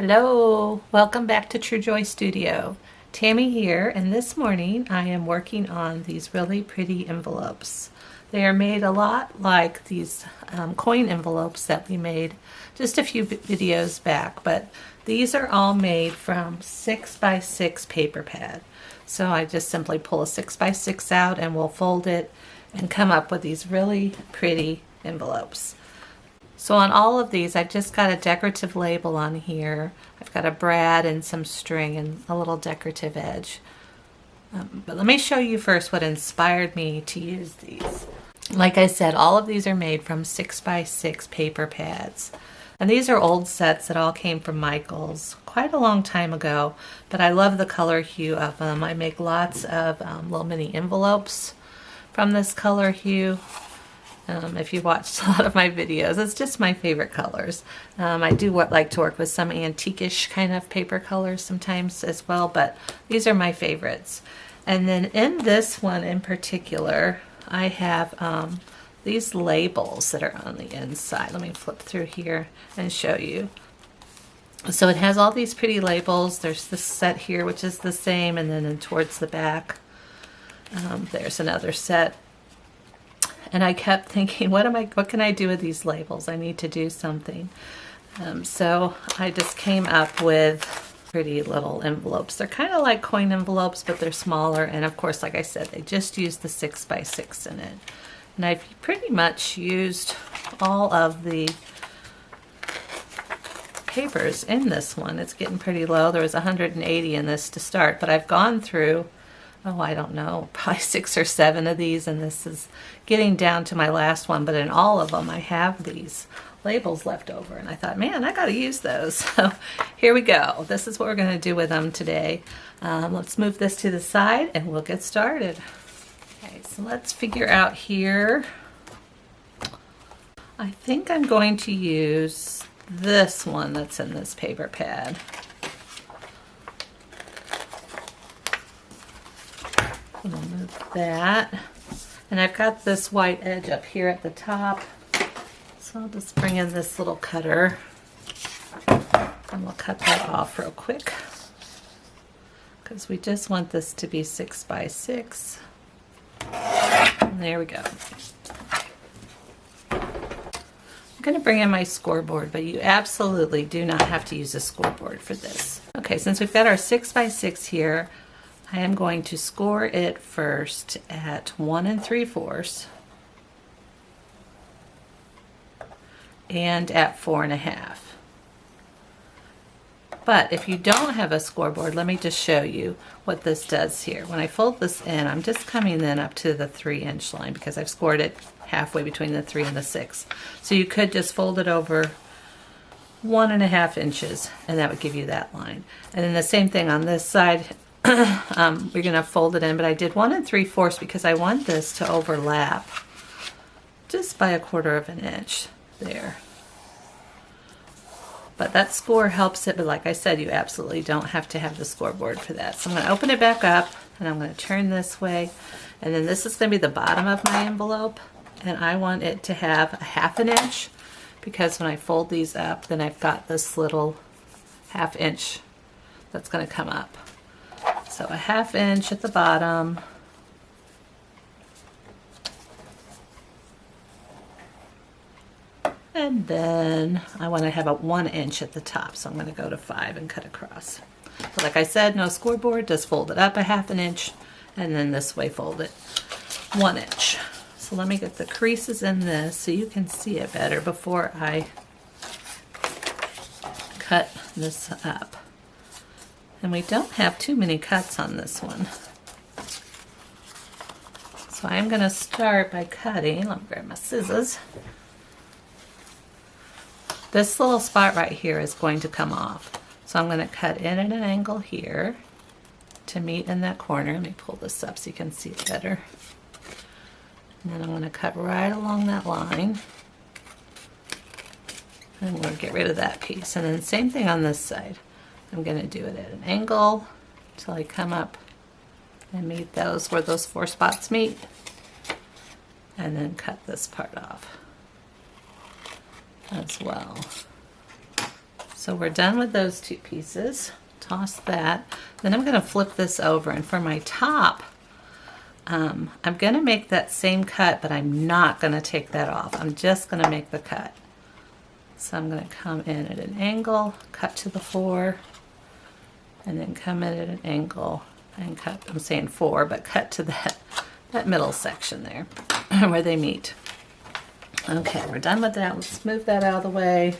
Hello, welcome back to True Joy Studio. Tammy here, and this morning I am working on these really pretty envelopes. They are made a lot like these coin envelopes that we made just a few videos back, but these are all made from 6x6 paper pad. So I just simply pull a 6x6 out and we'll fold it and come up with these really pretty envelopes. So on all of these, I've just got a decorative label on here. I've got a brad and some string and a little decorative edge. But let me show you first what inspired me to use these. Like I said, all of these are made from 6x6 paper pads. And these are old sets that all came from Michael's quite a long time ago, but I love the color hue of them. I make lots of little mini envelopes from this color hue. If you've watched a lot of my videos, it's just my favorite colors. I do like to work with some antique-ish kind of paper colors sometimes as well, but these are my favorites. And then in this one in particular, I have these labels that are on the inside. Let me flip through here and show you. So it has all these pretty labels. There's this set here, which is the same, and then towards the back, there's another set. And I kept thinking, what can I do with these labels? I need to do something. So I just came up with pretty little envelopes. They're kind of like coin envelopes, but they're smaller. And of course, like I said, they just use the 6x6 in it. And I've pretty much used all of the papers in this one. It's getting pretty low. There was 180 in this to start, but I've gone through, oh, I don't know, probably 6 or 7 of these, and this is getting down to my last one, but in all of them I have these labels left over, and I thought, man, I gotta use those. So here we go. This is what we're going to do with them today. Let's move this to the side and we'll get started. Okay, so let's figure out here. I think I'm going to use this one that's in this paper pad. I'm going to move that, and I've got this white edge up here at the top, so I'll just bring in this little cutter and we'll cut that off real quick because we just want this to be 6x6. And there we go. I'm going to bring in my scoreboard, but you absolutely do not have to use a scoreboard for this. Okay, since we've got our 6x6 here, I am going to score it first at 1 3/4 and at 4 1/2. But if you don't have a scoreboard, let me just show you what this does here. When I fold this in, I'm just coming then up to the 3-inch line because I've scored it halfway between the 3 and the 6. So you could just fold it over 1 1/2 inches and that would give you that line. And then the same thing on this side. We're going to fold it in, but I did 1 3/4 because I want this to overlap just by 1/4 inch there. But that score helps it, but like I said, you absolutely don't have to have the scoreboard for that. So I'm going to open it back up and I'm going to turn this way, and then this is going to be the bottom of my envelope, and I want it to have 1/2 inch because when I fold these up, then I've got this little 1/2 inch that's going to come up. So 1/2 inch at the bottom, and then I want to have a 1 inch at the top, so I'm going to go to 5 and cut across. But like I said, no scoreboard, just fold it up 1/2 inch, and then this way fold it 1 inch. So let me get the creases in this so you can see it better before I cut this up. And we don't have too many cuts on this one. So I'm going to start by cutting. Let me grab my scissors. This little spot right here is going to come off. So I'm going to cut in at an angle here to meet in that corner. Let me pull this up so you can see it better. And then I'm going to cut right along that line. And we'll get rid of that piece. And then same thing on this side. I'm going to do it at an angle until I come up and meet those where those 4 spots meet, and then cut this part off as well. So So we're done with those two pieces. Toss that. Then I'm going to flip this over, and for my top, I'm going to make that same cut, but I'm not going to take that off. I'm just going to make the cut. So I'm going to come in at an angle, cut to the 4, and then come in at an angle and cut, I'm saying 4, but cut to that middle section there where they meet. Okay, we're done with that. Let's move that out of the way.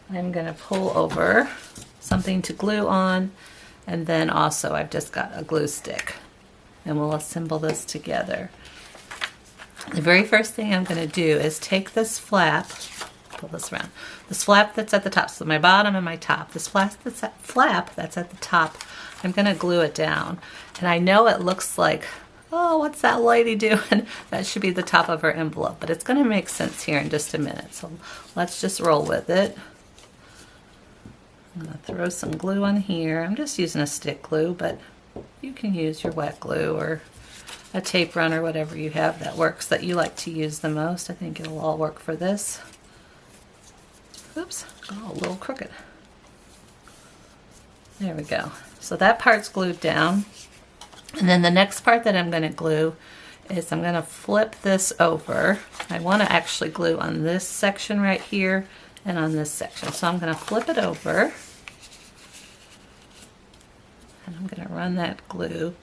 I'm going to pull over something to glue on, and then also I've just got a glue stick, and we'll assemble this together. The very first thing I'm going to do is take this flap, pull this around, this flap that's at the top, so my bottom and my top, this flap that's at the top, I'm going to glue it down. And I know it looks like, oh, what's that lady doing? That should be the top of her envelope, but it's going to make sense here in just a minute. So let's just roll with it. I'm going to throw some glue on here. I'm just using a stick glue, but you can use your wet glue or a tape run or whatever you have that works, that you like to use the most. I think it'll all work for this. Oops, got a little crooked. There we go. So that part's glued down. And then the next part that I'm going to glue is I'm going to flip this over. I want to actually glue on this section right here and on this section. So I'm going to flip it over. And I'm going to run that glue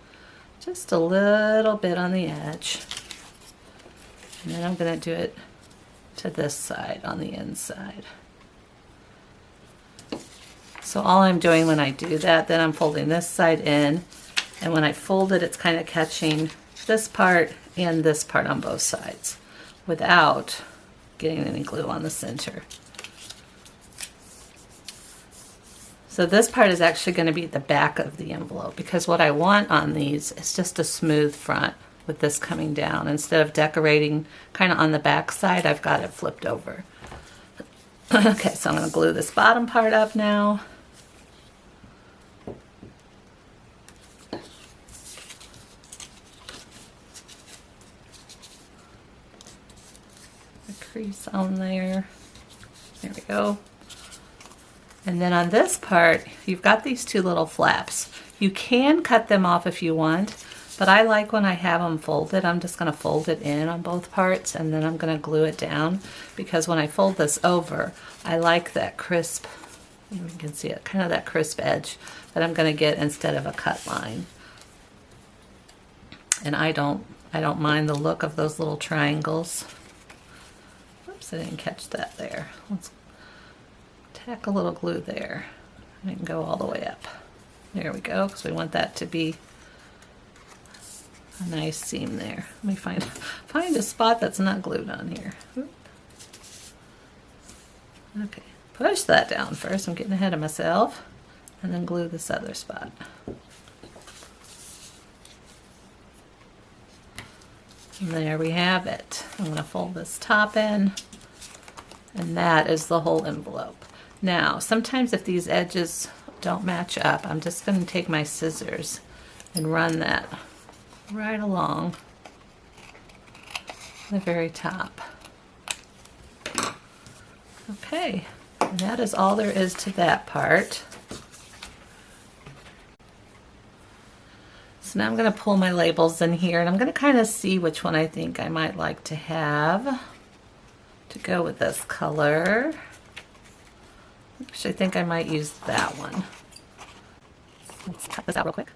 just a little bit on the edge. And then I'm going to do it to this side on the inside. So all I'm doing when I do that, then I'm folding this side in, and when I fold it, it's kind of catching this part and this part on both sides without getting any glue on the center. So this part is actually going to be the back of the envelope, because what I want on these is just a smooth front with this coming down. Instead of decorating kind of on the back side, I've got it flipped over. Okay, so I'm going to glue this bottom part up now. A crease on there. There we go. And then on this part, you've got these two little flaps. You can cut them off if you want, but I like when I have them folded, I'm just going to fold it in on both parts, and then I'm going to glue it down, because when I fold this over, I like that crisp, you can see it, kind of that crisp edge that I'm going to get instead of a cut line. And I don't mind the look of those little triangles. Oops, I didn't catch that there. Let's tack a little glue there and go all the way up. There we go, because we want that to be a nice seam there. Let me find a spot that's not glued on here. Oop. Okay, push that down first. I'm getting ahead of myself. And then glue this other spot. And there we have it. I'm going to fold this top in, and that is the whole envelope. Now, sometimes if these edges don't match up, I'm just going to take my scissors and run that right along the very top. Okay, and that is all there is to that part. So now I'm going to pull my labels in here, and I'm going to kind of see which one I think I might like to have to go with this color. Actually, I think I might use that one. Let's cut this out real quick.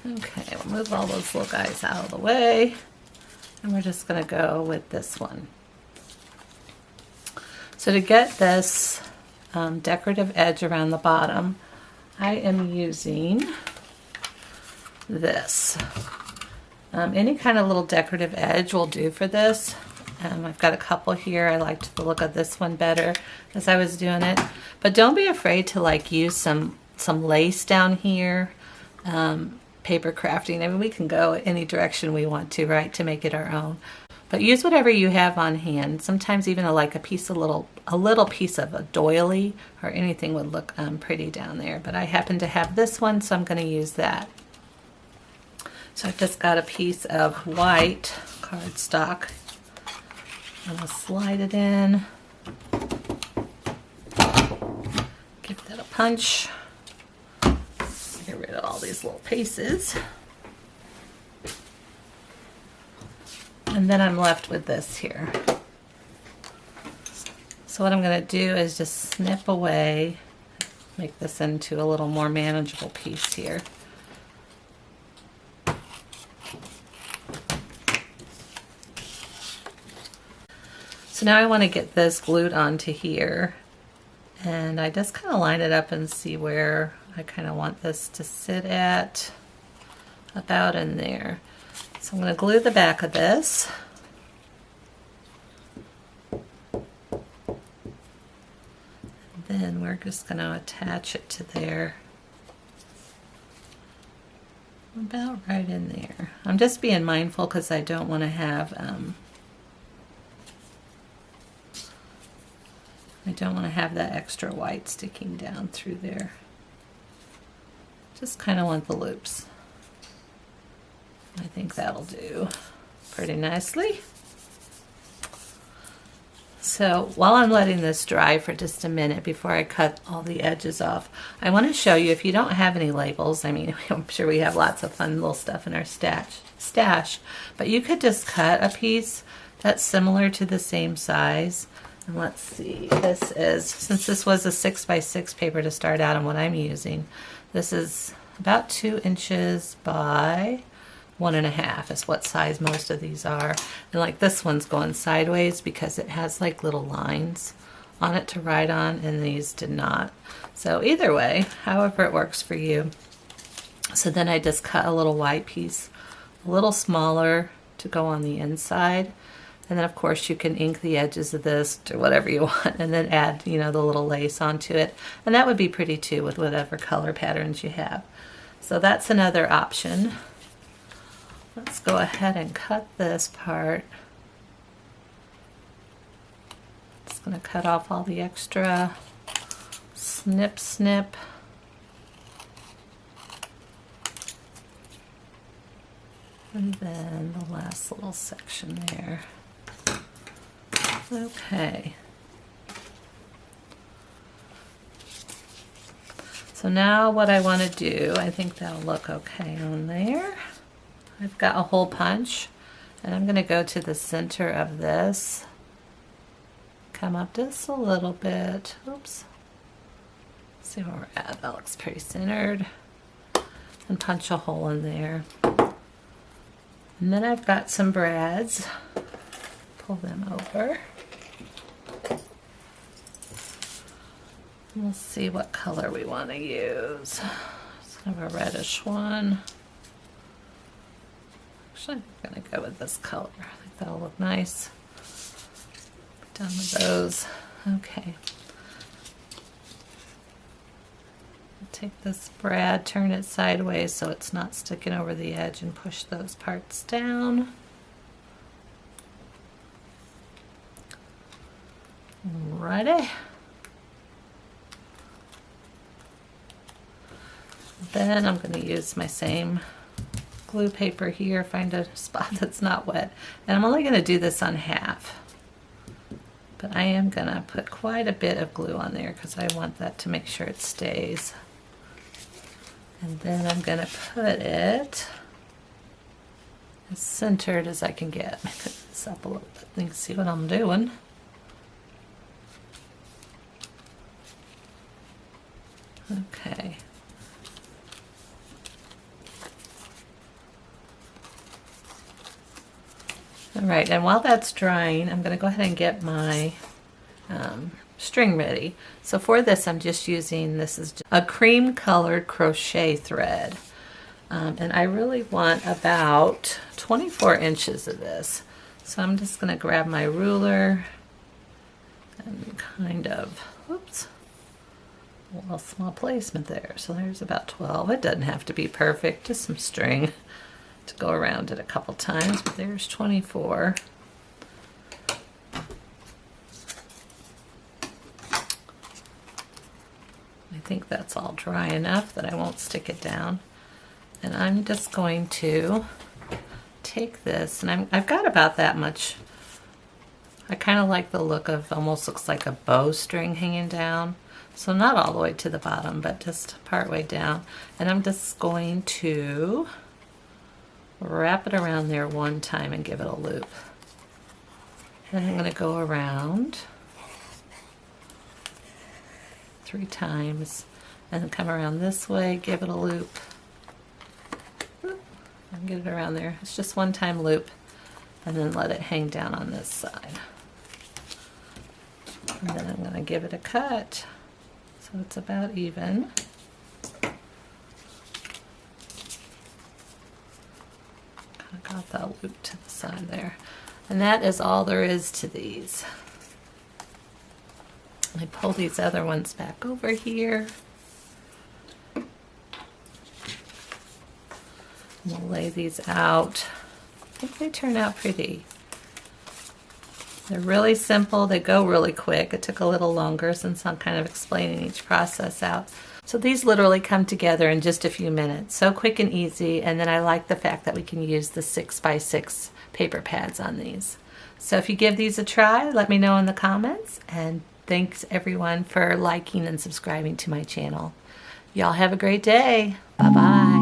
Okay, we'll move all those little guys out of the way, and we're just going to go with this one. So to get this decorative edge around the bottom, I am using this. Any kind of little decorative edge will do for this. I've got a couple here. I liked the look of this one better as I was doing it. But don't be afraid to like use some lace down here. Paper crafting. I mean, we can go any direction we want to, right, to make it our own. But use whatever you have on hand. Sometimes even a little piece of a doily or anything would look pretty down there. But I happen to have this one, so I'm going to use that. So I've just got a piece of white cardstock. I'm going to slide it in. Give that a punch. Get rid of all these little pieces. And then I'm left with this here. So what I'm going to do is just snip away, make this into a little more manageable piece here. So now I want to get this glued onto here, and I just kind of line it up and see where I kind of want this to sit at, about in there. So I'm going to glue the back of this. Then we're just going to attach it to there, about right in there. I'm just being mindful because I don't want to have that extra white sticking down through there. Just kind of want the loops. I think that'll do pretty nicely. So while I'm letting this dry for just a minute before I cut all the edges off, I want to show you, if you don't have any labels, I mean, I'm sure we have lots of fun little stuff in our stash, but you could just cut a piece that's similar to the same size. And let's see, this is, since this was a 6x6 paper to start out on what I'm using, this is about 2 inches by 1.5 is what size most of these are. And like this one's going sideways because it has like little lines on it to write on, and these did not. So either way, however it works for you. So then I just cut a little white piece, a little smaller to go on the inside. And then of course you can ink the edges of this to whatever you want, and then add, you know, the little lace onto it. And that would be pretty too with whatever color patterns you have. So that's another option. Let's go ahead and cut this part. Just going to cut off all the extra. Snip, snip. And then the last little section there. Okay. So now what I want to do, I think that'll look okay on there. I've got a hole punch, and I'm going to go to the center of this, come up just a little bit, oops, see where we're at, that looks pretty centered, and punch a hole in there. And then I've got some brads, pull them over. We'll see what color we want to use. It's kind of a reddish one. Actually, I'm going to go with this color. I think that'll look nice. Done with those. Okay. Take this brad, turn it sideways so it's not sticking over the edge, and push those parts down. Righty. Then I'm going to use my same glue paper here, find a spot that's not wet, and I'm only going to do this on half, but I am going to put quite a bit of glue on there because I want that to make sure it stays. And then I'm going to put it as centered as I can get. Put this up a little bit, you can see what I'm doing. Okay. All right, and while that's drying, I'm going to go ahead and get my string ready. So for this, I'm just using, this is a cream colored crochet thread. And I really want about 24 inches of this. So I'm just going to grab my ruler and kind of, oops, a little small placement there. So there's about 12. It doesn't have to be perfect, just some string to go around it a couple times, but there's 24. I think that's all dry enough that I won't stick it down. And I'm just going to take this, and I've got about that much. I kind of like the look of, almost looks like a bowstring hanging down. So not all the way to the bottom, but just part way down. And I'm just going to wrap it around there one time and give it a loop. And I'm going to go around 3 times and then come around this way, give it a loop, and get it around there. It's just one time loop, and then let it hang down on this side. And then I'm going to give it a cut so it's about even. Kind of got that loop to the side there. And that is all there is to these. I pull these other ones back over here. We'll lay these out. I think they turn out pretty. They're really simple. They go really quick. It took a little longer since I'm kind of explaining each process out. So these literally come together in just a few minutes. So quick and easy. And then I like the fact that we can use the 6x6 paper pads on these. So if you give these a try, let me know in the comments. And thanks everyone for liking and subscribing to my channel. Y'all have a great day. Bye-bye.